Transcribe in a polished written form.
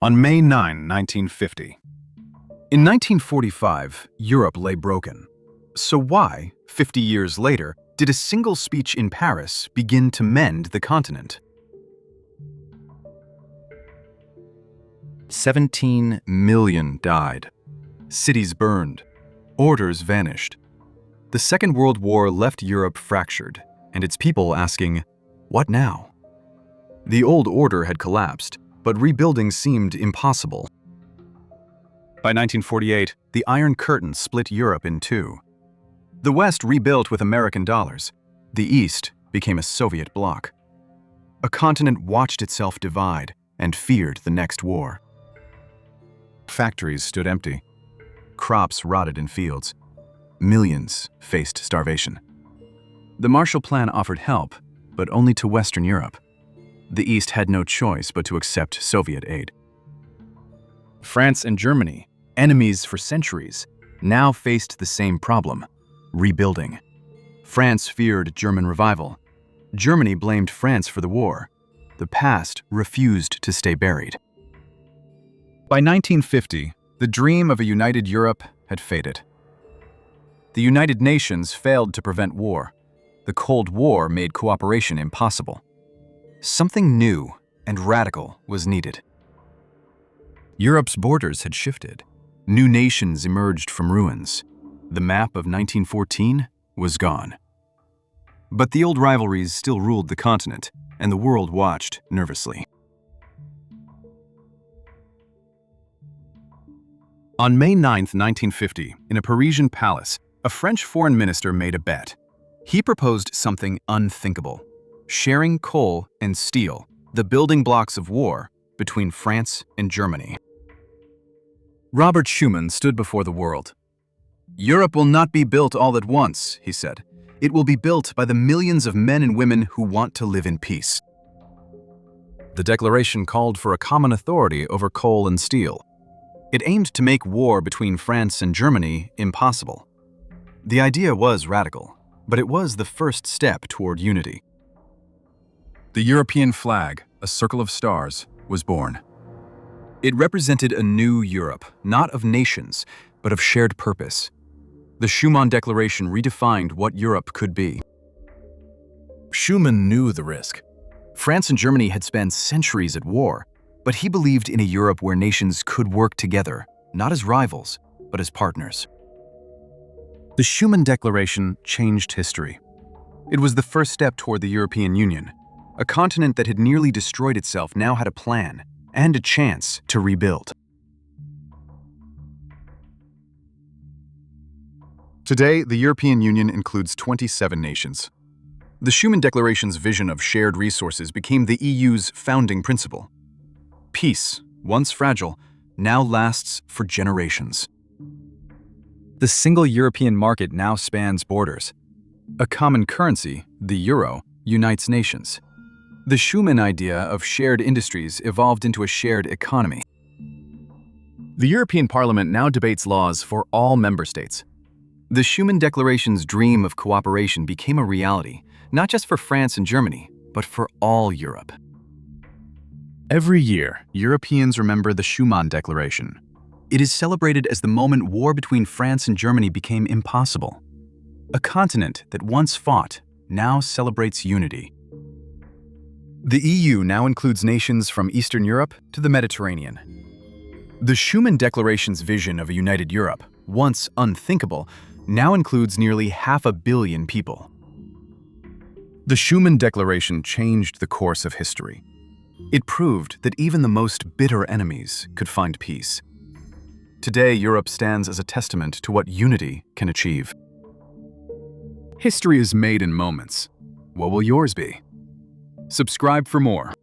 On May 9, 1950. In 1945, Europe lay broken. So why, 50 years later, did a single speech in Paris begin to mend the continent? 17 million died. Cities burned. Orders vanished. The Second World War left Europe fractured, and its people asking, what now? The old order had collapsed, but rebuilding seemed impossible. By 1948, the Iron Curtain split Europe in two. The West rebuilt with American dollars. The East became a Soviet bloc. A continent watched itself divide and feared the next war. Factories stood empty. Crops rotted in fields. Millions faced starvation. The Marshall Plan offered help, but only to Western Europe. The East had no choice but to accept Soviet aid. France and Germany, enemies for centuries, now faced the same problem: rebuilding. France feared German revival. Germany blamed France for the war. The past refused to stay buried. By 1950, the dream of a united Europe had faded. The United Nations failed to prevent war. The Cold War made cooperation impossible. Something new and radical was needed. Europe's borders had shifted. New nations emerged from ruins. The map of 1914 was gone. But the old rivalries still ruled the continent, and the world watched nervously. On May 9, 1950, in a Parisian palace, a French foreign minister made a bet. He proposed something unthinkable: sharing coal and steel, the building blocks of war, between France and Germany. Robertschuman stood before the world. "Europe will not be built all at once," he said. "It will be built by the millions of men and women who want to live in peace." The declaration called for a common authority over coal and steel. It aimed to make war between France and Germany impossible. The idea was radical, but it was the first step toward unity. The European flag, a circle of stars, was born. It represented a new Europe, not of nations, but of shared purpose. The Schuman Declaration redefined what Europe could be. Schuman knew the risk. France and Germany had spent centuries at war, but he believed in a Europe where nations could work together, not as rivals, but as partners. The Schuman Declaration changed history. It was the first step toward the European Union. A continent that had nearly destroyed itself now had a plan and a chance to rebuild. Today, the European Union includes 27 nations. The Schuman Declaration's vision of shared resources became the EU's founding principle. Peace, once fragile, now lasts for generations. The single European market now spans borders. A common currency, the euro, unites nations. The Schuman idea of shared industries evolved into a shared economy. The European Parliament now debates laws for all member states. The Schuman Declaration's dream of cooperation became a reality, not just for France and Germany, but for all Europe. Every year, Europeans remember the Schuman Declaration. It is celebrated as the moment war between France and Germany became impossible. A continent that once fought now celebrates unity. The EU now includes nations from Eastern Europe to the Mediterranean. The Schuman Declaration's vision of a united Europe, once unthinkable, now includes nearly 500 million people. The Schuman Declaration changed the course of history. It proved that even the most bitter enemies could find peace. Today, Europe stands as a testament to what unity can achieve. History is made in moments. What will yours be? Subscribe for more.